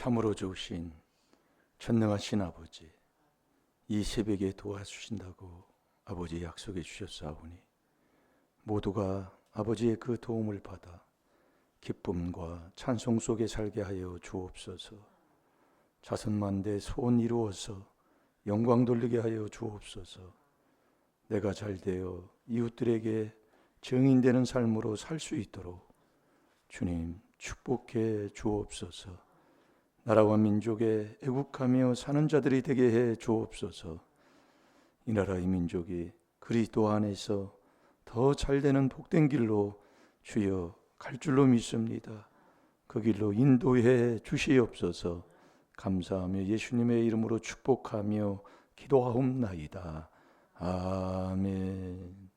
참으로 좋으신 전능하신 아버지, 이 새벽에 도와주신다고 아버지 약속해 주셨사오니 모두가 아버지의 그 도움을 받아 기쁨과 찬송 속에 살게 하여 주옵소서. 자선만대 소원 이루어서 영광 돌리게 하여 주옵소서. 내가 잘되어 이웃들에게 증인되는 삶으로 살 수 있도록 주님 축복해 주옵소서. 나라와 민족에 애국하며 사는 자들이 되게 해 주옵소서. 이 나라 이 민족이 그리스도 안에서 더 잘되는 복된 길로 주여 갈 줄로 믿습니다. 그 길로 인도해 주시옵소서. 감사하며 예수님의 이름으로 축복하며 기도하옵나이다. 아멘.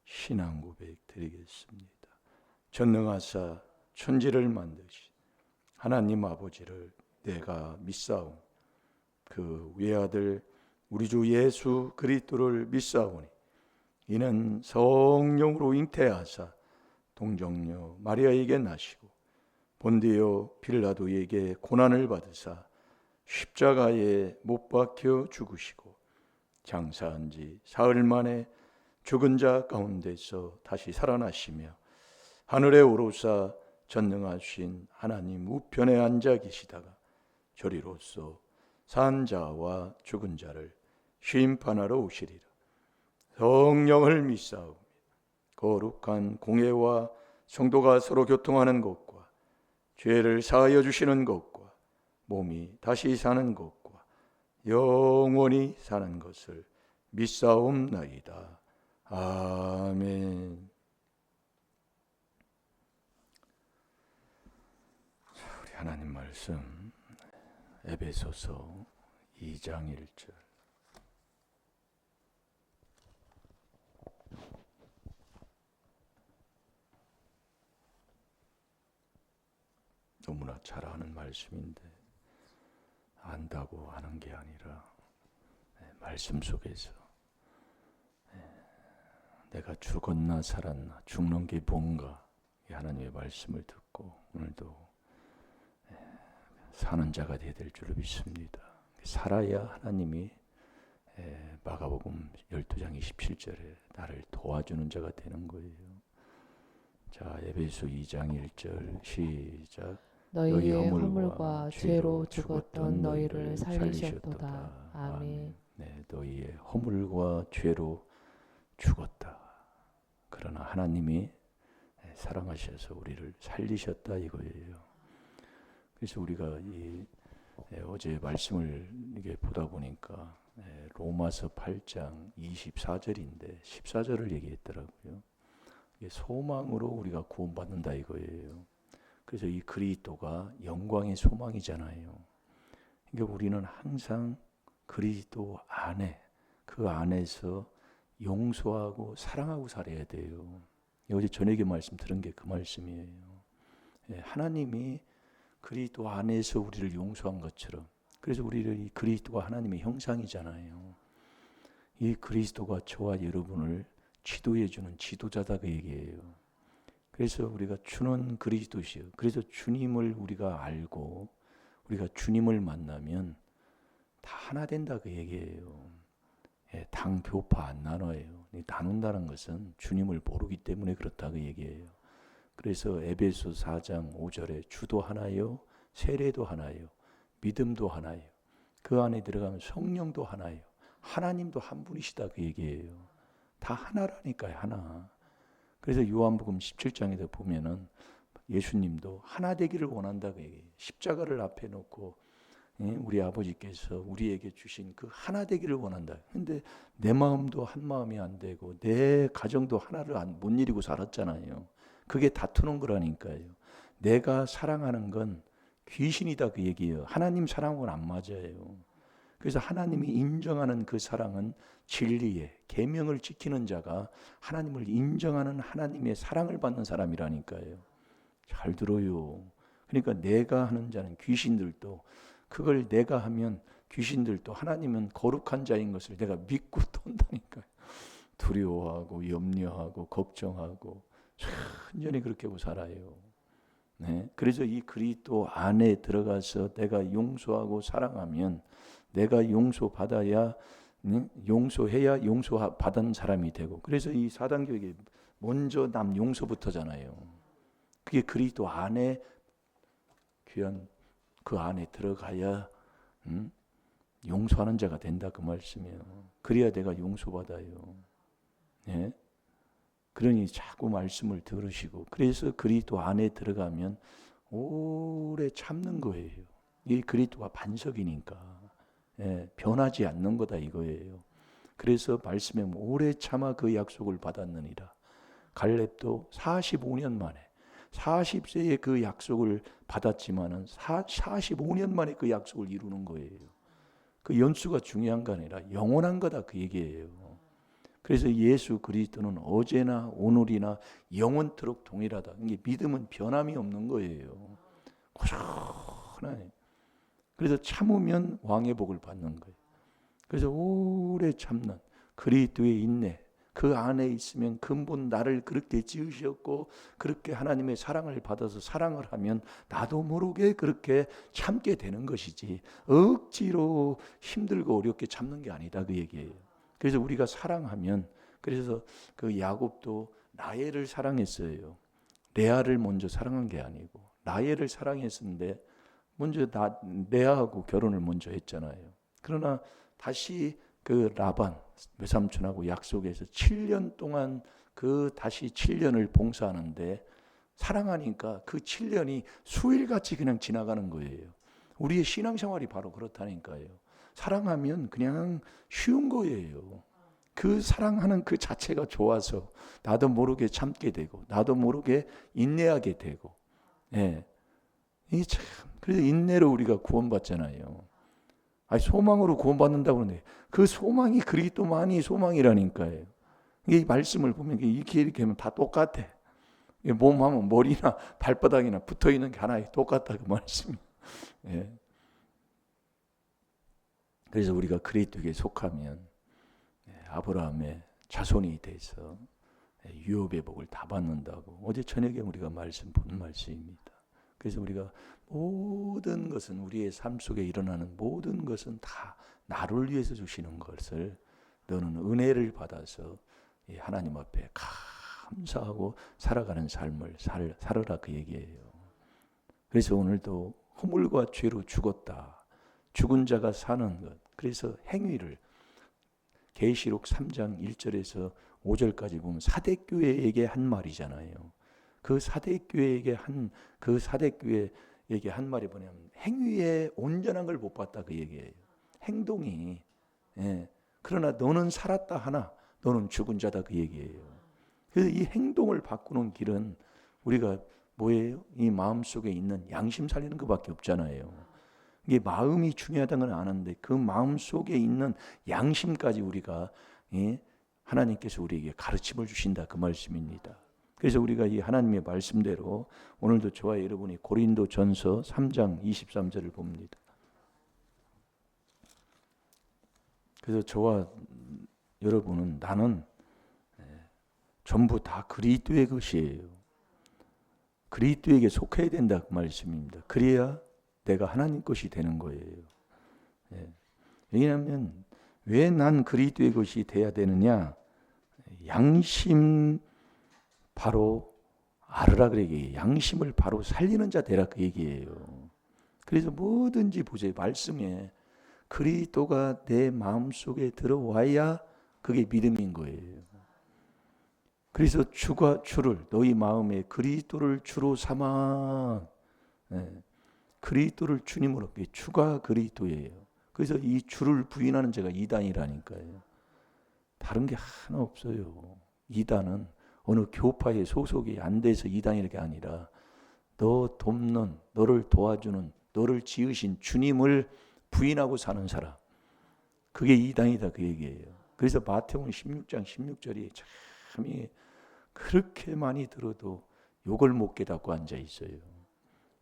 신앙 고백 드리겠습니다. 전능하사 천지를 만드신 하나님 아버지를 내가 믿사오니 그 외아들 우리 주 예수 그리스도를 믿사오니 이는 성령으로 잉태하사 동정녀 마리아에게 나시고 본디오 빌라도에게 고난을 받으사 십자가에 못 박혀 죽으시고 장사한 지 사흘 만에 죽은 자 가운데서 다시 살아나시며 하늘에 오르사 전능하신 하나님 우편에 앉아 계시다가 저리로서 산 자와 죽은 자를 심판하러 오시리라. 성령을 믿사오며 거룩한 공회와 성도가 서로 교통하는 것과 죄를 사하여 주시는 것과 몸이 다시 사는 것과 영원히 사는 것을 믿사옵나이다. 아멘. 우리 하나님 말씀 에베소서 2장 1절. 너무나 잘 아는 말씀인데 안다고 하는 게 아니라 말씀 속에서 내가 죽었나 살았나 죽는 게 뭔가 하나님의 말씀을 듣고 오늘도 사는 자가 되어야 될 줄로 믿습니다. 살아야 하나님이 마가복음 12장 27절에 나를 도와주는 자가 되는 거예요. 자, 에베소 2장 1절 시작. 너희의 허물과 죄로 죽었던 너희를 살리셨도다. 아멘. 네, 너희의 허물과 죄로 죽었다. 그러나 하나님이 사랑하셔서 우리를 살리셨다 이거예요. 그래서 우리가 어제 말씀을 이게 보다 보니까 로마서 8장 24절인데 14절을 얘기했더라고요. 이게 소망으로 우리가 구원받는다 이거예요. 그래서 이 그리스도가 영광의 소망이잖아요. 그러니까 우리는 항상 그리스도 안에 그 안에서 용서하고 사랑하고 살아야 돼요. 어제 저녁에 말씀 들은 게 그 말씀이에요. 하나님이 그리스도 안에서 우리를 용서한 것처럼 그래서 우리를 이 그리스도가 하나님의 형상이잖아요. 이 그리스도가 저와 여러분을 지도해 주는 지도자다 그 얘기예요. 그래서 우리가 주는 그리스도시요. 그래서 주님을 우리가 알고 우리가 주님을 만나면 다 하나 된다 그 얘기예요. 당 교파 안 나눠요. 나눈다는 것은 주님을 모르기 때문에 그렇다 그 얘기예요. 그래서 에베소 4장 5절에 주도 하나요, 세례도 하나요, 믿음도 하나요. 그 안에 들어가면 성령도 하나요. 하나님도 한 분이시다 그 얘기예요. 다 하나라니까요, 하나. 그래서 요한복음 17장에도 보면은 예수님도 하나 되기를 원한다 그 얘기예요. 십자가를 앞에 놓고 우리 아버지께서 우리에게 주신 그 하나 되기를 원한다. 근데 내 마음도 한 마음이 안 되고 내 가정도 하나를 못 이루고 살았잖아요. 그게 다투는 거라니까요. 내가 사랑하는 건 귀신이다 그 얘기예요. 하나님 사랑하고는 안 맞아요. 그래서 하나님이 인정하는 그 사랑은 진리의 계명을 지키는 자가 하나님을 인정하는 하나님의 사랑을 받는 사람이라니까요. 잘 들어요. 그러니까 내가 하는 자는 귀신들도 그걸 내가 하면 귀신들도 하나님은 거룩한 자인 것을 내가 믿고 돈다니까요. 두려워하고 염려하고 걱정하고 천천히 그렇게 하고 살아요. 네. 그래서 이 그리스도 안에 들어가서 내가 용서하고 사랑하면 내가 용서받아야 용서해야 용서받은 사람이 되고 그래서 이 4단계에 먼저 남 용서부터잖아요. 그게 그리스도 안에 귀한 그 안에 들어가야 용서하는 자가 된다 그 말씀이에요. 그래야 내가 용서받아요. 예? 그러니 자꾸 말씀을 들으시고 그래서 그리스도 안에 들어가면 오래 참는 거예요. 이 그리스도가 반석이니까 예, 변하지 않는 거다 이거예요. 그래서 말씀에 오래 참아 그 약속을 받았느니라. 갈렙도 45년 만에 40세에 그 약속을 받았지만은 45년 만에 그 약속을 이루는 거예요. 그 연수가 중요한 거 아니라 영원한 거다 그 얘기예요. 그래서 예수 그리스도는 어제나 오늘이나 영원토록 동일하다. 이게 믿음은 변함이 없는 거예요. 고스란히. 그래서 참으면 왕의 복을 받는 거예요. 그래서 오래 참는 그리스도의 인내. 그 안에 있으면 근본 나를 그렇게 지으셨고 그렇게 하나님의 사랑을 받아서 사랑을 하면 나도 모르게 그렇게 참게 되는 것이지 억지로 힘들고 어렵게 참는 게 아니다 그 얘기예요. 그래서 우리가 사랑하면 그래서 그 야곱도 라헬을 사랑했어요. 레아를 먼저 사랑한 게 아니고 라헬을 사랑했었는데 먼저 레아하고 결혼을 먼저 했잖아요. 그러나 다시 그 라반 외삼촌하고 약속해서 7년 동안 그 다시 7년을 봉사하는데 사랑하니까 그 7년이 수일같이 그냥 지나가는 거예요. 우리의 신앙생활이 바로 그렇다니까요. 사랑하면 그냥 쉬운 거예요. 그 사랑하는 그 자체가 좋아서 나도 모르게 참게 되고 나도 모르게 인내하게 되고 예. 이 참 그래서 인내로 우리가 구원받잖아요. 아니 소망으로 구원받는다고 그러는데 그 소망이 그리스도만이 소망이라니까요. 이 말씀을 보면 이렇게 하면 다 똑같아. 몸하면 머리나 발바닥이나 붙어 있는 게 하나 똑같다 그 말씀이. 예. 그래서 우리가 그리스도에게 속하면 아브라함의 자손이 돼서 유업의 복을 다 받는다고 어제 저녁에 우리가 본 말씀입니다. 그래서 우리가 모든 것은 우리의 삶 속에 일어나는 모든 것은 다 나를 위해서 주시는 것을 너는 은혜를 받아서 하나님 앞에 감사하고 살아가는 삶을 살아라 그 얘기예요. 그래서 오늘도 허물과 죄로 죽었다. 죽은 자가 사는 것. 그래서 행위를 계시록 3장 1절에서 5절까지 보면 사대교회에게 한 말이잖아요. 그 사대교회에게 한 말이 뭐냐면 행위에 온전한 걸 못 봤다 그 얘기예요. 행동이 그러나 너는 살았다 하나 너는 죽은 자다 그 얘기예요. 그래서 이 행동을 바꾸는 길은 우리가 뭐예요? 이 마음속에 있는 양심 살리는 것밖에 없잖아요. 이게 마음이 중요하다는 건 아는데 그 마음 속에 있는 양심까지 우리가 하나님께서 우리에게 가르침을 주신다 그 말씀입니다. 그래서 우리가 이 하나님의 말씀대로 오늘도 저와 여러분이 고린도전서 3장 23절을 봅니다. 그래서 저와 여러분은 나는 전부 다 그리스도의 것이에요. 그리스도에게 속해야 된다 그 말씀입니다. 그래야 내가 하나님 것이 되는 거예요. 왜냐하면 왜 난 그리스도의 것이 돼야 되느냐? 양심 바로 알으라 그 얘기예요. 양심을 바로 살리는 자 되라 그 얘기예요. 그래서 뭐든지 보세요. 말씀에 그리스도가 내 마음속에 들어와야 그게 믿음인 거예요. 그래서 주를 너희 마음에 그리스도를 주로 삼아 그리스도를 주님으로 주가 그리스도예요. 그래서 이 주를 부인하는 자가 이단이라니까요. 다른 게 하나 없어요. 이단은 어느 교파의 소속이 안 돼서 이단이라는 게 아니라 너 돕는, 너를 도와주는, 너를 지으신 주님을 부인하고 사는 사람. 그게 이단이다 그 얘기예요. 그래서 마태복음 16장 16절이 참 그렇게 많이 들어도 욕을 못 깨닫고 앉아 있어요.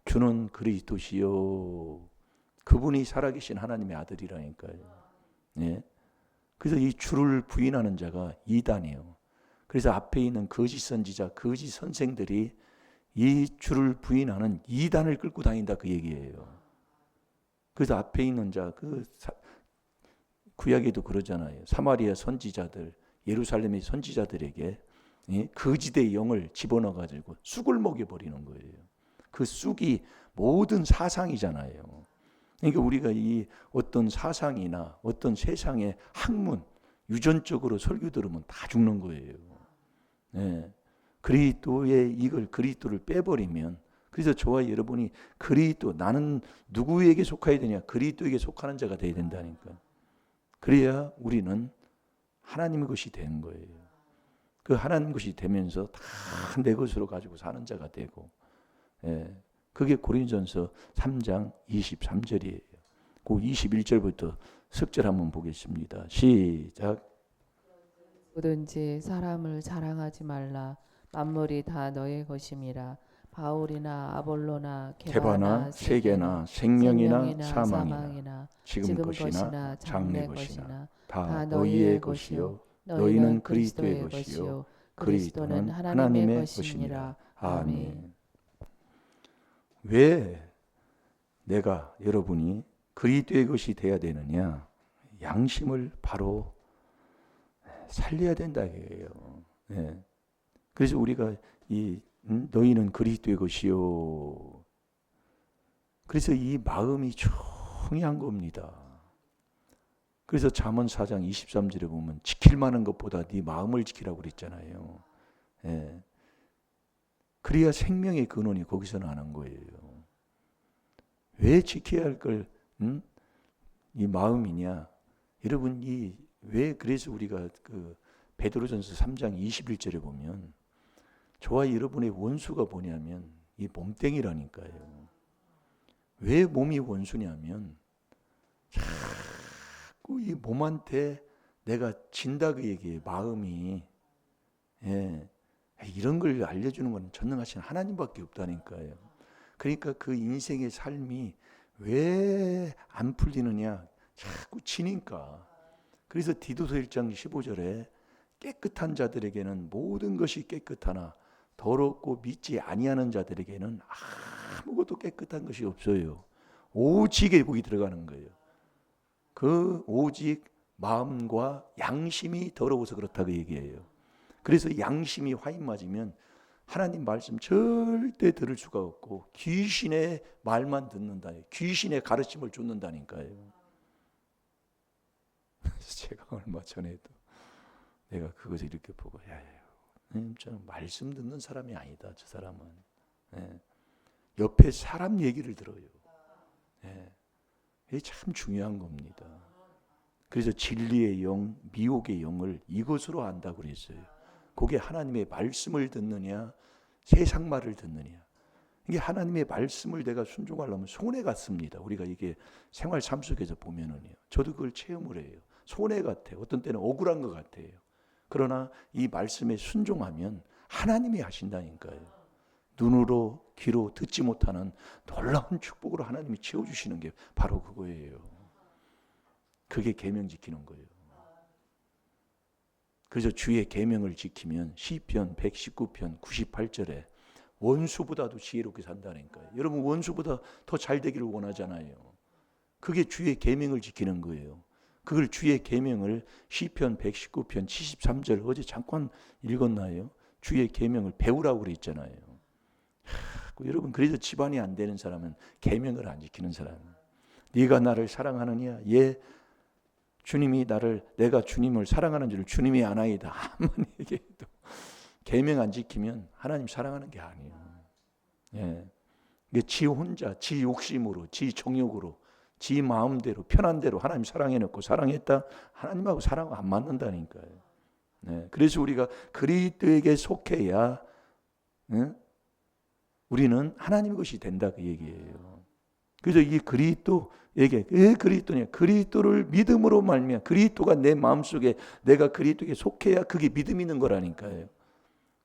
주는 그리스도시요. 그분이 살아계신 하나님의 아들이라니까요. 예? 그래서 이 주를 부인하는 자가 이단이에요. 그래서 앞에 있는 거짓 선지자, 거짓 선생들이 이 주를 부인하는 이단을 끌고 다닌다 그 얘기예요. 그래서 앞에 있는 자, 구약에도 그러잖아요. 사마리아 선지자들, 예루살렘의 선지자들에게 거지대의 영을 집어넣어 가지고 쑥을 먹여버리는 거예요. 그 쑥이 모든 사상이잖아요. 그러니까 우리가 이 어떤 사상이나 어떤 세상의 학문, 유전적으로 설교 들으면 다 죽는 거예요. 네. 그리스도의 이걸 그리스도를 빼버리면, 그래서 저와 여러분이 그리스도, 나는 누구에게 속해야 되냐? 그리스도에게 속하는 자가 돼야 된다니까. 그래야 우리는 하나님의 것이 되는 거예요. 그 하나님 것이 되면서 다 내 것으로 가지고 사는 자가 되고, 예. 그게 고린도전서 3장 23절이에요. 그 21절부터 석절 한번 보겠습니다. 시작. 누구든지 사람을 자랑하지 말라. 만물이 다 너의 것임이라. 바울이나 아볼로나 개바나 세계나 생명이나 사망이나 지금 것이나 장래 것이나 다 너희의 것이요 너희는 그리스도의 것이요 그리스도는 하나님의 것이니라. 아멘. 왜 내가 여러분이 그리스도의 것이 되어야 되느냐? 양심을 바로 살려야 된다 이거예요. 네. 그래서 우리가 너희는 그리스도의 것이요. 그래서 이 마음이 중요한 겁니다. 그래서 잠언 4장 23절에 보면 지킬 만한 것보다 네 마음을 지키라고 그랬잖아요. 예. 그래야 생명의 근원이 거기서 나는 거예요. 왜 지켜야 할 걸, 이 마음이냐? 여러분, 왜 그래서 우리가 그 베드로전서 3장 21절에 보면 저와 여러분의 원수가 뭐냐면 이 몸뚱이라니까요. 왜 몸이 원수냐면 자꾸 이 몸한테 내가 진다 그 얘기예요. 마음이. 예. 이런 걸 알려주는 건 전능하신 하나님밖에 없다니까요. 그러니까 그 인생의 삶이 왜 안 풀리느냐? 자꾸 치니까. 그래서 디도서 1장 15절에 깨끗한 자들에게는 모든 것이 깨끗하나 더럽고 믿지 아니하는 자들에게는 아무것도 깨끗한 것이 없어요. 오직에 거기 들어가는 거예요. 그 오직 마음과 양심이 더러워서 그렇다고 얘기해요. 그래서 양심이 화인 맞으면 하나님 말씀 절대 들을 수가 없고 귀신의 말만 듣는다. 귀신의 가르침을 좇는다니까요. 제가 얼마 전에도 내가 그것을 이렇게 보고 저는 말씀 듣는 사람이 아니다. 저 사람은. 예. 옆에 사람 얘기를 들어요. 예. 이게 참 중요한 겁니다. 그래서 진리의 영, 미혹의 영을 이것으로 안다고 그랬어요. 그게 하나님의 말씀을 듣느냐, 세상 말을 듣느냐. 이게 하나님의 말씀을 내가 순종하려면 손해 같습니다. 우리가 이게 생활 삶 속에서 보면은요. 저도 그걸 체험을 해요. 손해 같아요. 어떤 때는 억울한 것 같아요. 그러나 이 말씀에 순종하면 하나님이 하신다니까요. 눈으로 귀로 듣지 못하는 놀라운 축복으로 하나님이 채워주시는 게 바로 그거예요. 그게 계명 지키는 거예요. 그래서 주의 계명을 지키면 시편 119편 98절에 원수보다도 지혜롭게 산다니까요. 여러분 원수보다 더 잘 되기를 원하잖아요. 그게 주의 계명을 지키는 거예요. 그걸 주의 계명을 시편 119편 73절 어제 잠깐 읽었나요? 주의 계명을 배우라고 그랬잖아요. 여러분 그래서 집안이 안 되는 사람은 계명을 안 지키는 사람이에요. 네가 나를 사랑하느냐? 예. 주님이 내가 주님을 사랑하는 줄 주님이 아나이다. 아무리 얘기해도 계명 안 지키면 하나님 사랑하는 게 아니에요. 예. 이게 지 혼자, 지 욕심으로, 지 정욕으로, 지 마음대로, 편한 대로 하나님 사랑해놓고 사랑했다. 하나님하고 사랑 안 맞는다니까요. 네. 그래서 우리가 그리스도에게 속해야 우리는 하나님의 것이 된다 그 얘기예요. 그래서 이 그리스도에게 왜 그리스도냐? 그리스도를 믿음으로 말미암아 그리스도가 내 마음속에 내가 그리스도에게 속해야 그게 믿음 있는 거라니까요.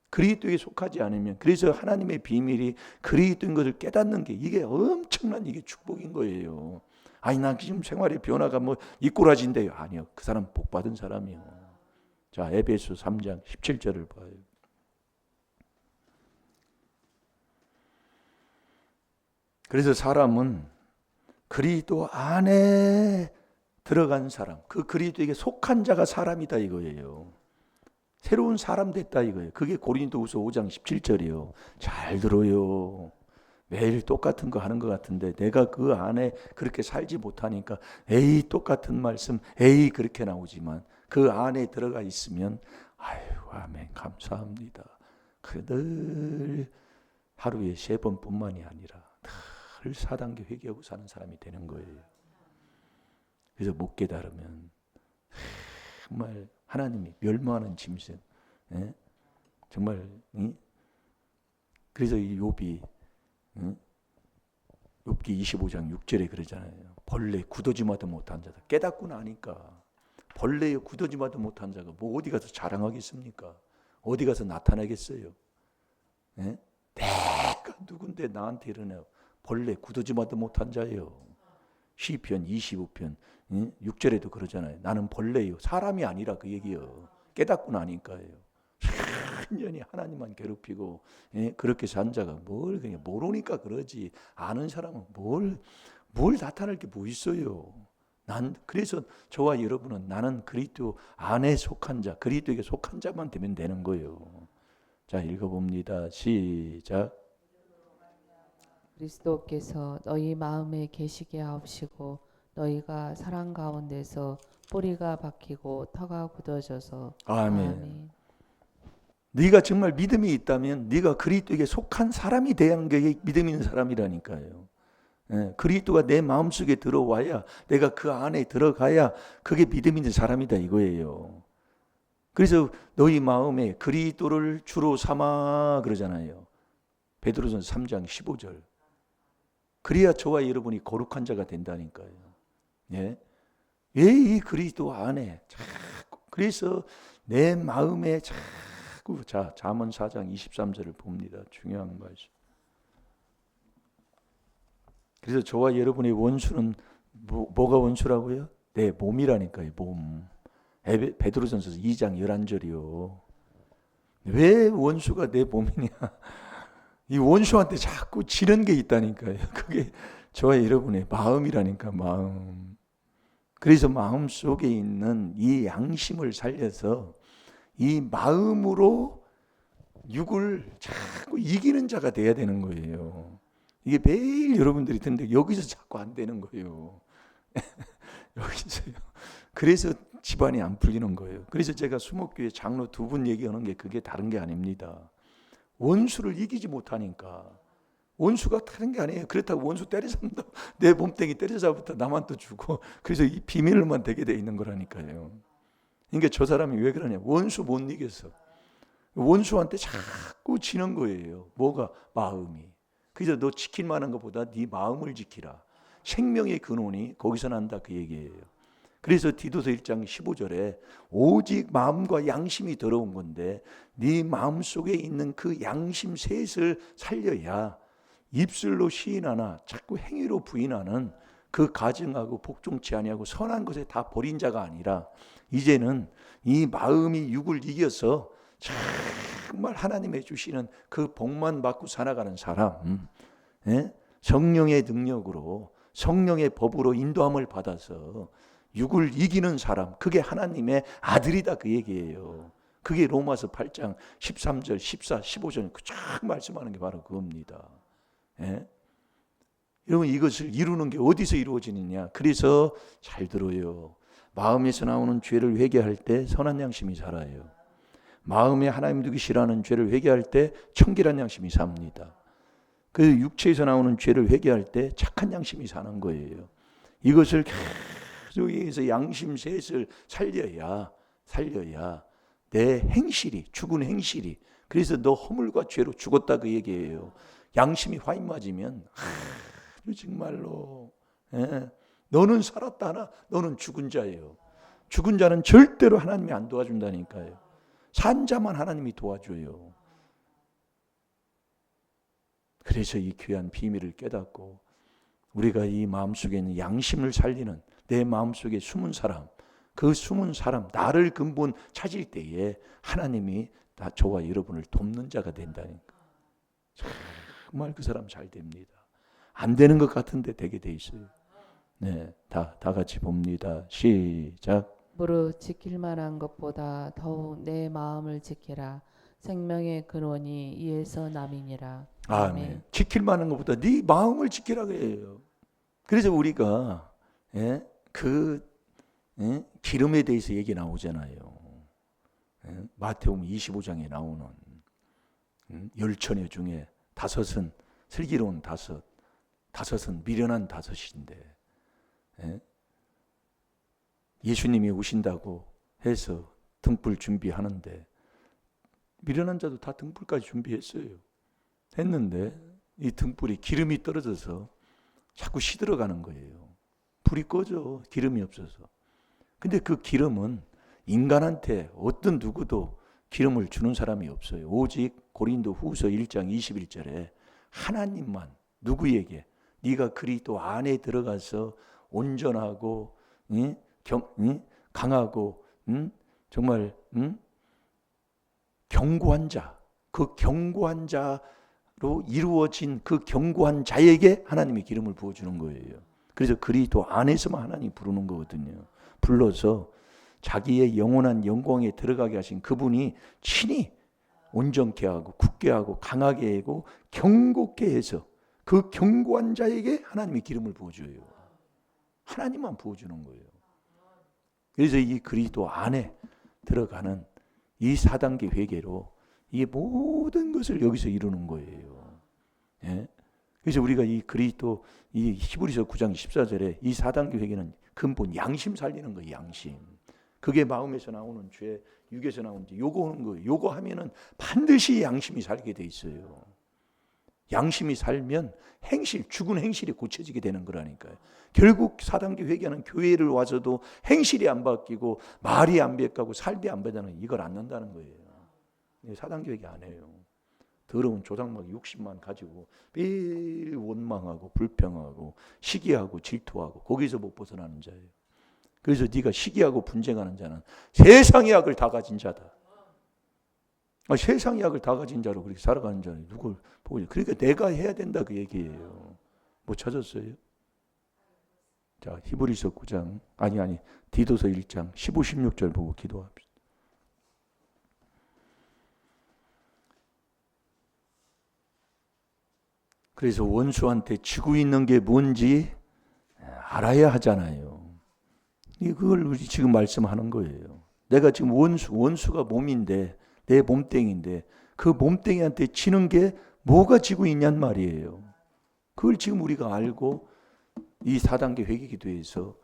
그리스도에게 속하지 않으면 그래서 하나님의 비밀이 그리스도인 것을 깨닫는 게 이게 엄청난 이게 축복인 거예요. 아니 난 지금 생활의 변화가 뭐 이꼬라진데요. 아니요. 그 사람 복 받은 사람이요. 자, 에베소 3장 17절을 봐요. 그래서 사람은 그리스도 안에 들어간 사람, 그 그리스도에게 속한 자가 사람이다 이거예요. 새로운 사람 됐다 이거예요. 그게 고린도후서 5장 17절이에요. 잘 들어요. 매일 똑같은 거 하는 것 같은데 내가 그 안에 그렇게 살지 못하니까 에이 똑같은 말씀 에이 그렇게 나오지만 그 안에 들어가 있으면 아유 아멘 감사합니다. 늘 하루에 3번뿐만이 아니라 늘 4단계 회개하고 사는 사람이 되는 거예요. 그래서 못 깨달으면 정말 하나님이 멸망하는 짐승. 예? 정말 그래서 이 욥기 25장 6절에 그러잖아요. 벌레 굳어지마도 못한 자다. 깨닫고 나니까 벌레에 굳어지마도 못한 자가 뭐 어디 가서 자랑하겠습니까? 어디 가서 나타나겠어요? 예? 내가 누군데 나한테 이러냐. 벌레 굳어지마도 못한 자예요. 시편 25편 6절에도 그러잖아요. 나는 벌레요. 사람이 아니라 그 얘기요. 깨닫고 나니까요. 천년이 하나님만 괴롭히고 그렇게 산 자가 뭘 그냥 모르니까 그러지. 아는 사람은 뭘 나타날 게 뭐 있어요. 그래서 저와 여러분은 나는 그리스도 안에 속한 자, 그리스도에게 속한 자만 되면 되는 거예요. 자, 읽어봅니다. 시작. 그리스도께서 너희 마음에 계시게 하옵시고 너희가 사랑 가운데서 뿌리가 박히고 터가 굳어져서 아멘. 네가 정말 믿음이 있다면 네가 그리스도에게 속한 사람이 대한 게 믿음 있는 사람이라니까요. 그리스도가 내 마음속에 들어와야 내가 그 안에 들어가야 그게 믿음 있는 사람이다 이거예요. 그래서 너희 마음에 그리스도를 주로 삼아 그러잖아요. 베드로전서 3장 15절. 그래야 저와 여러분이 거룩한 자가 된다니까요. 예? 왜 이 그리스도 안에 자꾸 그래서 내 마음에 자꾸 잠언 4장 23절을 봅니다. 중요한 말씀. 그래서 저와 여러분의 원수는 뭐가 원수라고요? 내 몸이라니까요. 몸. 베드로전서 2장 11절이요. 왜 원수가 내 몸이냐? 이 원수한테 자꾸 지는 게 있다니까요. 그게 저와 여러분의 마음이라니까 마음. 그래서 마음 속에 있는 이 양심을 살려서 이 마음으로 육을 자꾸 이기는 자가 돼야 되는 거예요. 이게 매일 여러분들이 듣는데 여기서 자꾸 안 되는 거예요. 여기서요. 그래서 집안이 안 풀리는 거예요. 그래서 제가 수목교회 장로 2분 얘기하는 게 그게 다른 게 아닙니다. 원수를 이기지 못하니까. 원수가 다른 게 아니에요. 그렇다고 원수 때려잡는다. 내 몸뚱이 때려잡았다 나만 또 주고. 그래서 이 비밀로만 되게 돼 있는 거라니까요. 그러니까 저 사람이 왜 그러냐. 원수 못 이겼어. 원수한테 자꾸 지는 거예요. 뭐가? 마음이. 그래서 너 지킬 만한 것보다 네 마음을 지키라. 생명의 근원이 거기서 난다 그 얘기예요. 그래서 디도서 1장 15절에 오직 마음과 양심이 더러운 건데 네 마음속에 있는 그 양심 셋을 살려야 입술로 시인하나 자꾸 행위로 부인하는 그 가증하고 복종치 아니하고 선한 것에 다 버린 자가 아니라 이제는 이 마음이 육을 이겨서 정말 하나님의 주시는 그 복만 받고 살아가는 사람, 성령의 능력으로 성령의 법으로 인도함을 받아서 육을 이기는 사람, 그게 하나님의 아들이다 그 얘기예요. 그게 로마서 8장 13절, 14, 15절 쫙 말씀하는 게 바로 그겁니다. 여러분 이것을 이루는 게 어디서 이루어지느냐? 그래서 잘 들어요. 마음에서 나오는 죄를 회개할 때 선한 양심이 살아요. 마음에 하나님 두기 싫어하는 죄를 회개할 때 청결한 양심이 삽니다. 그 육체에서 나오는 죄를 회개할 때 착한 양심이 사는 거예요. 이것을 계속해서 양심 셋을 살려야 내 행실이 죽은 행실이 그래서 너 허물과 죄로 죽었다 그 얘기예요. 양심이 화인 맞으면 정말로 너는 살았다 하나 너는 죽은 자예요. 죽은 자는 절대로 하나님이 안 도와준다니까요. 산 자만 하나님이 도와줘요. 그래서 이 귀한 비밀을 깨닫고 우리가 이 마음속에 있는 양심을 살리는 내 마음속에 숨은 사람, 그 숨은 사람 나를 근본 찾을 때에 하나님이 다 저와 여러분을 돕는 자가 된다니까. 정말 그 사람 잘 됩니다. 안 되는 것 같은데 되게 돼 있어요. 네, 다 같이 봅니다. 시작. 무릇 지킬 만한 것보다 더욱 내 마음을 지키라. 생명의 근원이 이에서 남이니라. 아멘. 지킬 만한 것보다 네 마음을 지키라고 해요. 그래서 우리가 예? 기름에 대해서 얘기 나오잖아요. 마태복음 25장에 나오는 열 처녀 중에 다섯은 슬기로운 다섯은 미련한 다섯인데 예수님이 오신다고 해서 등불 준비하는데 미련한 자도 다 등불까지 준비했어요. 했는데 이 등불이 기름이 떨어져서 자꾸 시들어가는 거예요. 불이 꺼져, 기름이 없어서. 근데 그 기름은 인간한테 어떤 누구도 기름을 주는 사람이 없어요. 오직 고린도 후서 1장 21절에 하나님만 누구에게 네가 그리스도 안에 들어가서 온전하고 강하고 정말 견고한 자, 그 견고한 자로 이루어진 그 견고한 자에게 하나님이 기름을 부어주는 거예요. 그래서 그리스도 안에서만 하나님 부르는 거거든요. 불러서 자기의 영원한 영광에 들어가게 하신 그분이 친히 온전케 하고 굳게 하고 강하게 하고 견고케 해서 그 견고한 자에게 하나님이 기름을 부어줘요. 하나님만 부어주는 거예요. 그래서 이 그리스도 안에 들어가는 이 4단계 회개로 이 모든 것을 여기서 이루는 거예요. 예? 그래서 우리가 이 그리스도 이 히브리서 9장 14절에 이 4단계 회개는 근본 양심 살리는 거예요. 양심. 그게 마음에서 나오는 죄, 육에서 나오는 죄, 요거 하는 거예요. 요거 하면은 반드시 양심이 살게 돼 있어요. 양심이 살면 행실, 죽은 행실이 고쳐지게 되는 거라니까요. 결국 4단계 회개하는 교회를 와서도 행실이 안 바뀌고 말이 안 바뀌고 삶이 안 변하는 이걸 안 넣는다는 거예요. 4단계 회개 안 해요. 더러운 조상막 60만 가지고 매일 원망하고 불평하고 시기하고 질투하고 거기서 못 벗어나는 자예요. 그래서 네가 시기하고 분쟁하는 자는 세상의 악을 다 가진 자다. 세상의 악을 다 가진 자로 그렇게 살아가는 자는 누굴 보고 그러니까 내가 해야 된다 그 얘기예요. 못 찾았어요? 자, 히브리서 9장 아니 디도서 1장 15, 16절 보고 기도합시다. 그래서 원수한테 지고 있는 게 뭔지 알아야 하잖아요. 그걸 우리 지금 말씀하는 거예요. 내가 지금 원수가 몸인데 내 몸뚱이인데 그 몸뚱이한테 지는 게 뭐가 지고 있냔 말이에요. 그걸 지금 우리가 알고 이 4단계 회개 기도에서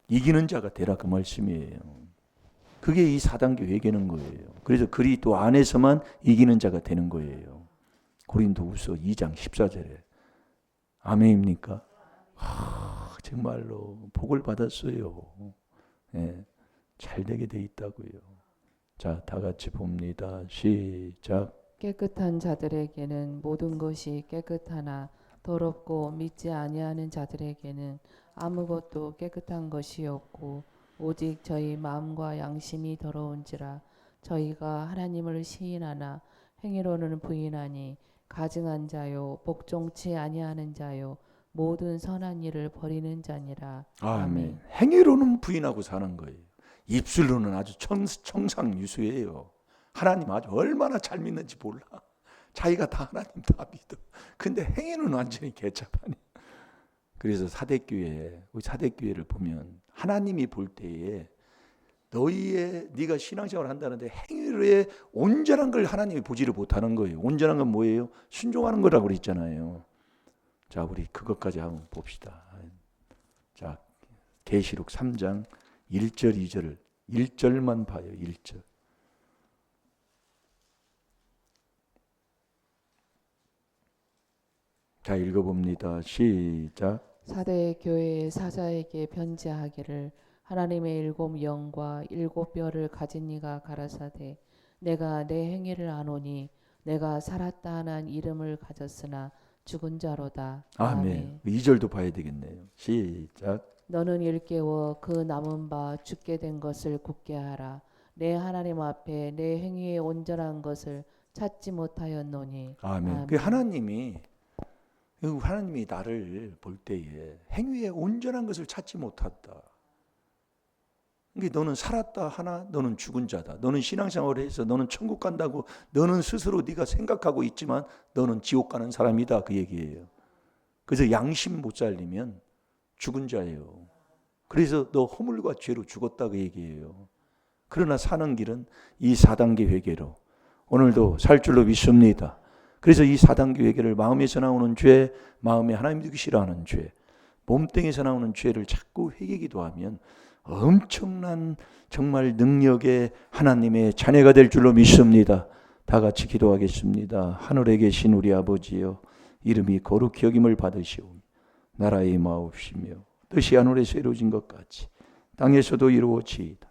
이기는 자가 되라 그 말씀이에요. 그게 이 4단계 회개는 거예요. 그래서 그리스도 안에서만 이기는 자가 되는 거예요. 고린도후서 2장 14절에 아멘입니까? 정말로 복을 받았어요. 네, 잘 되게 돼 있다고요. 자, 다 같이 봅니다. 시작. 깨끗한 자들에게는 모든 것이 깨끗하나 더럽고 믿지 아니하는 자들에게는 아무것도 깨끗한 것이 없고 오직 저희 마음과 양심이 더러운지라. 저희가 하나님을 시인하나 행위로는 부인하니 가증한 자요 복종치 아니하는 자요 모든 선한 일을 버리는 자니라. 아멘. 행위로는 부인하고 사는 거예요. 입술로는 아주 청상유수예요. 하나님 아주 얼마나 잘 믿는지 몰라. 자기가 다 하나님 다 믿어. 근데 행위는 완전히 개차반이야. 그래서 우리 사대교회를 보면 하나님이 볼 때에 네가 신앙생활을 한다는데 행위로의 온전한 걸 하나님이 보지를 못하는 거예요. 온전한 건 뭐예요? 순종하는 거라고 그랬잖아요. 자, 우리 그것까지 한번 봅시다. 자, 계시록 3장 1절 2절을 1절만 봐요. 1절. 자, 읽어봅니다. 시작. 사대 교회의 사자에게 편지하기를 하나님의 일곱 영과 일곱 뼈를 가진 이가 가라사대 내가 내 행위를 아노니 내가 살았다 하는 이름을 가졌으나 죽은 자로다. 아멘. 2절도 봐야 되겠네요. 시작. 너는 일깨워 그 남은 바 죽게 된 것을 굳게 하라. 내 하나님 앞에 내 행위의 온전한 것을 찾지 못하였노니. 아멘. 그 하나님이 하나님이 나를 볼 때에 행위에 온전한 것을 찾지 못한다. 그러니까 너는 살았다 하나 너는 죽은 자다. 너는 신앙생활을 해서 너는 천국 간다고 너는 스스로 네가 생각하고 있지만 너는 지옥 가는 사람이다, 그 얘기예요. 그래서 양심 못 살리면 죽은 자예요. 그래서 너 허물과 죄로 죽었다, 그 얘기예요. 그러나 사는 길은 이 4단계 회개로 오늘도 살 줄로 믿습니다. 그래서 이 4단계 회개를 마음에서 나오는 죄, 마음에 하나님이 싫어하는 죄, 몸뚱에서 나오는 죄를 자꾸 회개 기도하면 엄청난 정말 능력의 하나님의 자녀가 될 줄로 믿습니다. 다 같이 기도하겠습니다. 하늘에 계신 우리 아버지여, 이름이 거룩히 여김을 받으시오며 나라의 마옵시며 뜻이 하늘에서 이루어진 것 같이 땅에서도 이루어지이다.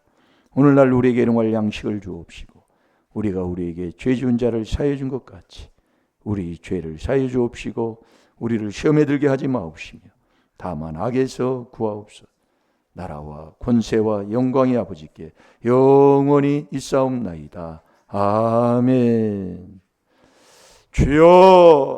오늘날 우리에게 일용할 양식을 주옵시고 우리가 우리에게 죄 지은 자를 사하여 준 것 같이 우리 죄를 사하여 주옵시고 우리를 시험에 들게 하지 마옵시며 다만 악에서 구하옵소서. 나라와 권세와 영광이 아버지께 영원히 있사옵나이다. 아멘. 주여